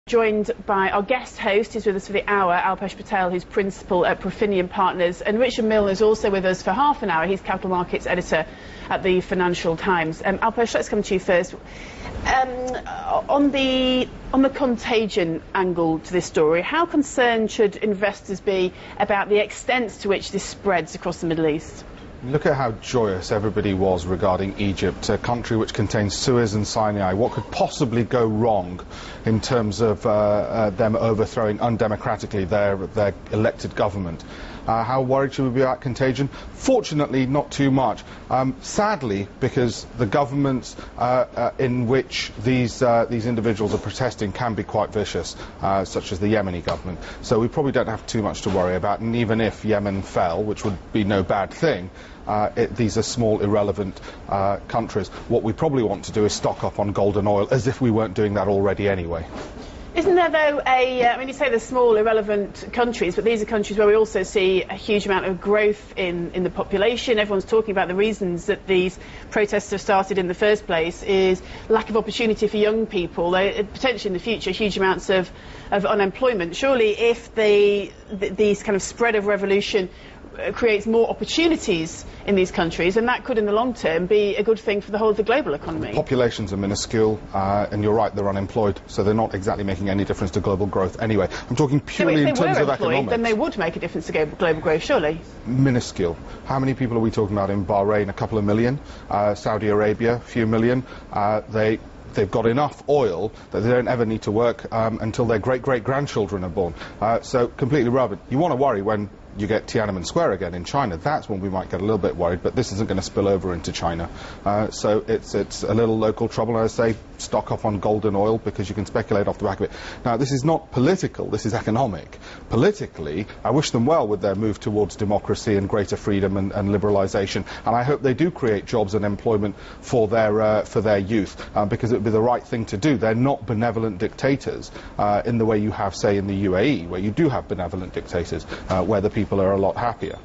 Joined by our guest host, who's with us for the hour, Alpesh Patel, who's principal at Profinium Partners, and Richard Milne is also with us for half an hour. He's capital markets editor at the Financial Times. Alpesh, let's come to you first. On the contagion angle to this story, how concerned should investors be about the extent to which this spreads across the Middle East? Look at how joyous everybody was regarding Egypt, a country which contains Suez and Sinai. What could possibly go wrong in terms of them overthrowing undemocratically their elected government? How worried should we be about contagion? Fortunately, not too much. Sadly, because the governments in which these individuals are protesting can be quite vicious, such as the Yemeni government. So we probably don't have too much to worry about. And even if Yemen fell, which would be no bad thing, these are small, irrelevant countries. What we probably want to do is stock up on gold and oil, as if we weren't doing that already anyway. Isn't there, though, I mean, you say they're small, irrelevant countries, but these are countries where we also see a huge amount of growth in the population. Everyone's talking about the reasons that these protests have started in the first place is lack of opportunity for young people, potentially in the future, huge amounts of unemployment. Surely if these kind of spread of revolution creates more opportunities in these countries, and that could in the long term be a good thing for the whole of the global economy. The populations are minuscule, and you're right, they're unemployed, so they're not exactly making any difference to global growth anyway. I'm talking purely in terms of economics. Then they would make a difference to global growth, surely. Minuscule. How many people are we talking about in Bahrain? A couple of million. Saudi Arabia, a few million. They've got enough oil that they don't ever need to work until their great-great-grandchildren are born. So completely irrelevant. You want to worry when you get Tiananmen Square again in China. That's when we might get a little bit worried, but this isn't going to spill over into China. So it's a little local trouble, and I say stock up on gold and oil because you can speculate off the back of it. Now, this is not political, this is economic. Politically, I wish them well with their move towards democracy and greater freedom and liberalisation, and I hope they do create jobs and employment for their youth, because it would be the right thing to do. They're not benevolent dictators in the way you have, say, in the UAE, where you do have benevolent dictators, where the people are a lot happier.